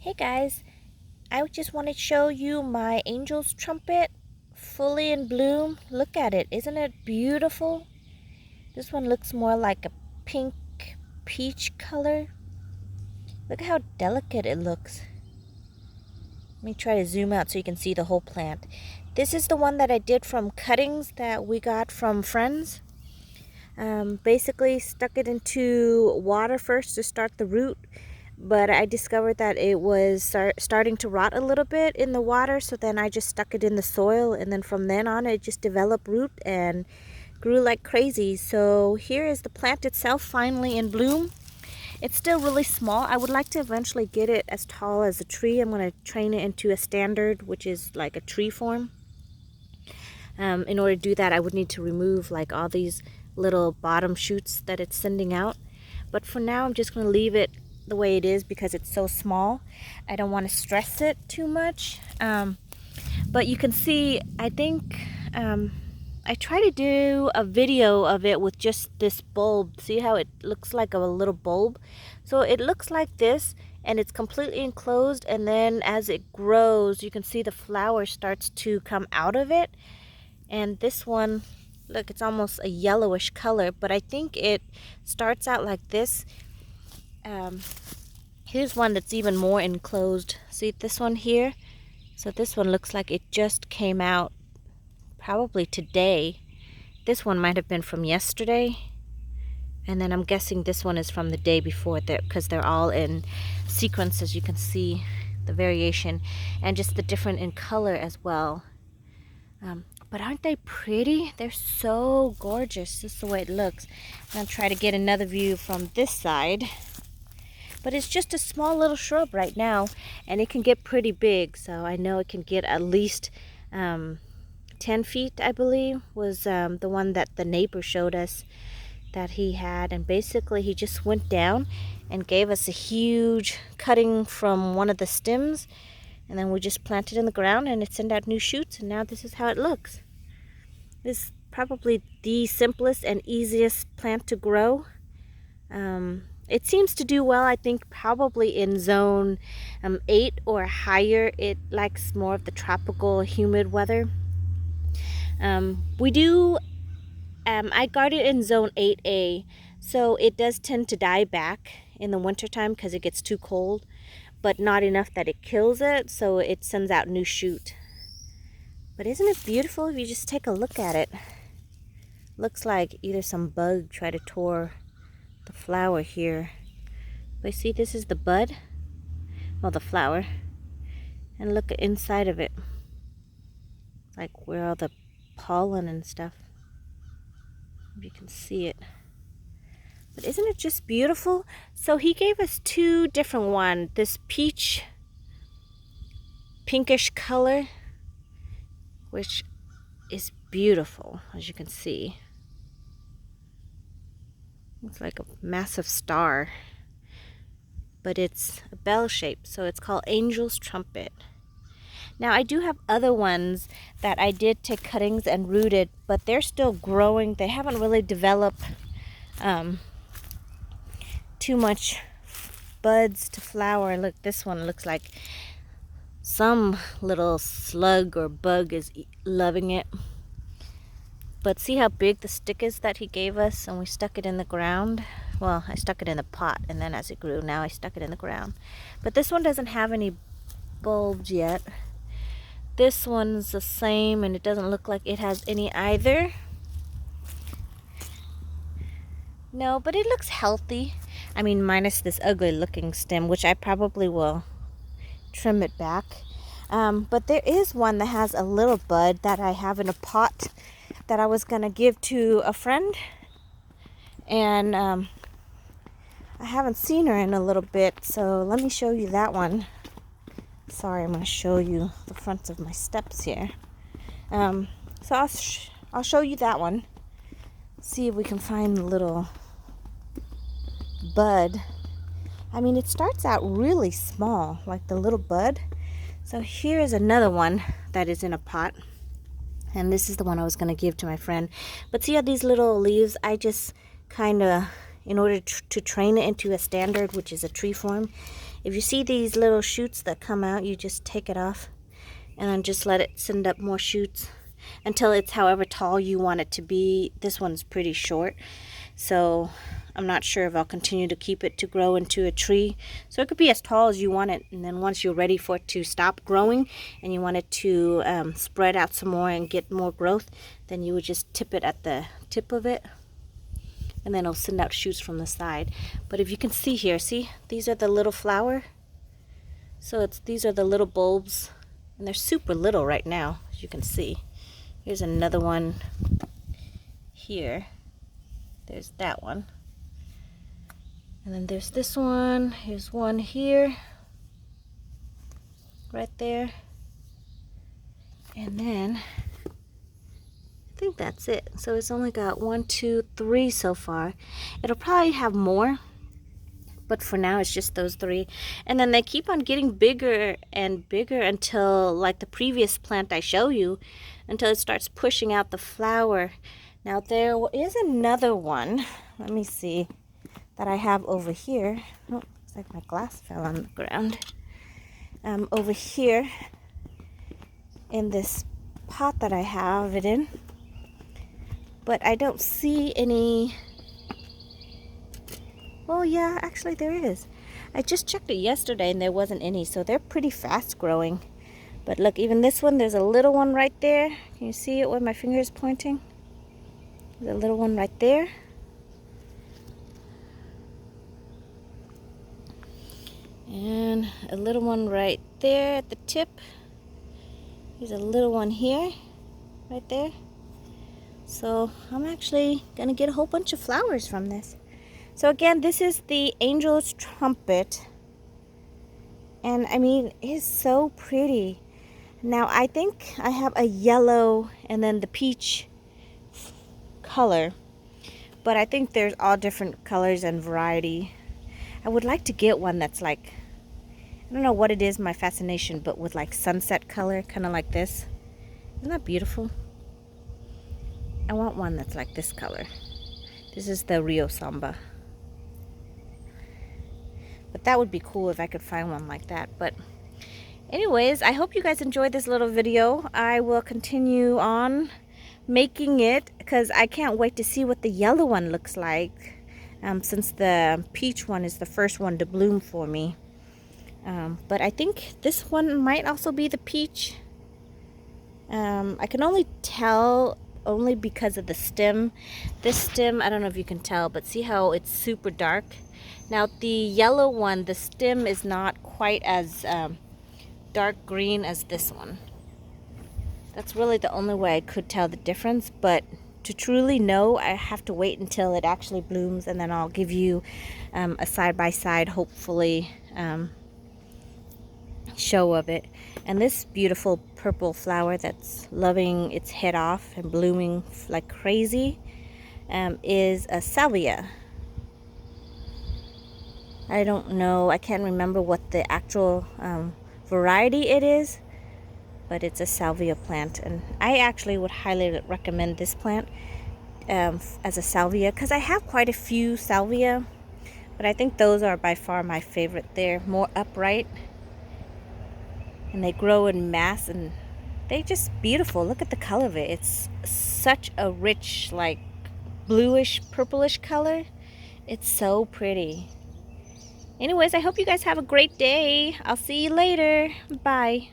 Hey guys, I just want to show you my angel's trumpet fully in bloom. Look at it, isn't it beautiful? This one looks more like a pink peach color. Look how delicate it looks. Let me try to zoom out so you can see the whole plant. This is the one that I did from cuttings that we got from friends. Basically stuck it into water first to start the root, but I discovered that it was starting to rot a little bit in the water, so then I just stuck it in the soil, and then from then on it just developed root and grew like crazy. So here is the plant itself finally in bloom. It's still really small. I would like to eventually get it as tall as a tree. I'm going to train it into a standard, which is like a tree form. In order to do that, I would need to remove like all these little bottom shoots that it's sending out. But for now, I'm just going to leave it the way it is because it's so small. I don't want to stress it too much. But you can see, I think I try to do a video of it with just this bulb. See how it looks like a little bulb? So it looks like this, and it's completely enclosed, and then as it grows, you can see the flower starts to come out of it. And this one, look, it's almost a yellowish color, but I think it starts out like this. Here's one that's even more enclosed. See this one here? So this one looks like it just came out probably today. This one might have been from yesterday. And then I'm guessing this one is from the day before, because they're all in sequence, as you can see, the variation, and just the different in color as well. But aren't they pretty? They're so gorgeous. This is the way it looks. I'm going to try to get another view from this side. But it's just a small little shrub right now, and it can get pretty big. So I know it can get at least 10 feet, I believe, was the one that the neighbor showed us that he had. And basically he just went down and gave us a huge cutting from one of the stems. And then we just planted in the ground, and it sent out new shoots, and now this is how it looks. This is probably the simplest and easiest plant to grow. It seems to do well, I think, probably in zone 8 or higher. It likes more of the tropical, humid weather. I guard it in zone 8A, so it does tend to die back in the wintertime because it gets too cold, but not enough that it kills it, so it sends out new shoot. But isn't it beautiful if you just take a look at it? Looks like either some bug tried to tore the flower here. But see, this is the bud, well, the flower, and look inside of it, like where all the pollen and stuff, if you can see it. But isn't it just beautiful? So he gave us two different ones. This peach pinkish color, which is beautiful, as you can see. It's like a massive star, but it's a bell shape, so it's called Angel's Trumpet. Now I do have other ones that I did take cuttings and rooted, but they're still growing. They haven't really developed too much buds to flower. Look, this one looks like some little slug or bug is loving it. But see how big the stick is that he gave us, and we stuck it in the ground. Well, I stuck it in the pot, and then as it grew, now I stuck it in the ground. But this one doesn't have any bulbs yet. This one's the same, and it doesn't look like it has any either. No, but it looks healthy. I mean, minus this ugly looking stem, which I probably will trim it back. But there is one that has a little bud that I have in a pot that I was gonna give to a friend, and I haven't seen her in a little bit, so let me show you that one. Sorry, I'm gonna show you the fronts of my steps here. So I'll show you that one. See if we can find the little bud. I mean, it starts out really small, like the little bud. So here is another one that is in a pot, and this is the one I was going to give to my friend. But see how these little leaves, I just kind of, in order to train it into a standard, which is a tree form, If you see these little shoots that come out, you just take it off and then just let it send up more shoots until it's however tall you want it to be. This one's pretty short, so I'm not sure if I'll continue to keep it to grow into a tree. So it could be as tall as you want it, and then once you're ready for it to stop growing and you want it to spread out some more and get more growth, then you would just tip it at the tip of it, and then it'll send out shoots from the side. But if you can see here, see, these are the little flower. So these are the little bulbs, and they're super little right now, as you can see. Here's another one here. There's that one. And then there's this one. Here's one here. Right there. And then I think that's it. So it's only got 1, 2, 3 so far. It'll probably have more, but for now it's just those 3. And then they keep on getting bigger and bigger until, like the previous plant I show you, until it starts pushing out the flower. Now there is another one, let me see, that I have over here. Oh, looks like my glass fell on the ground. Over here in this pot that I have it in, but I don't see any. Well, yeah, actually there is. I just checked it yesterday and there wasn't any, so they're pretty fast growing. But look, even this one, there's a little one right there. Can you see it where my finger is pointing? There's a little one right there. And a little one right there at the tip. There's a little one here, right there. So I'm actually gonna get a whole bunch of flowers from this. So again, this is the angel's trumpet. And I mean, it's so pretty. Now I think I have a yellow and then the peach color. But I think there's all different colors and variety. I would like to get one that's like, I don't know what it is, my fascination, but with like sunset color, kind of like this. Isn't that beautiful? I want one that's like this color. This is the Rio Samba. But that would be cool if I could find one like that. But anyways, I hope you guys enjoyed this little video. I will continue on making it because I can't wait to see what the yellow one looks like. Since the peach one is the first one to bloom for me. But I think this one might also be the peach. I can only tell only because of the stem. This stem, I don't know if you can tell, but see how it's super dark? Now the yellow one, the stem is not quite as dark green as this one. That's really the only way I could tell the difference, but to truly know, I have to wait until it actually blooms, and then I'll give you a side-by-side, hopefully, show of it. And this beautiful purple flower that's loving its head off and blooming like crazy is a salvia. I don't know, I can't remember what the actual variety it is, but it's a salvia plant, and I actually would highly recommend this plant as a salvia because I have quite a few salvia, but I think those are by far my favorite. They're more upright and they grow in mass and they just beautiful. Look at the color of it. It's such a rich, like bluish purplish color. It's so pretty. Anyways, I hope you guys have a great day. I'll see you later. Bye.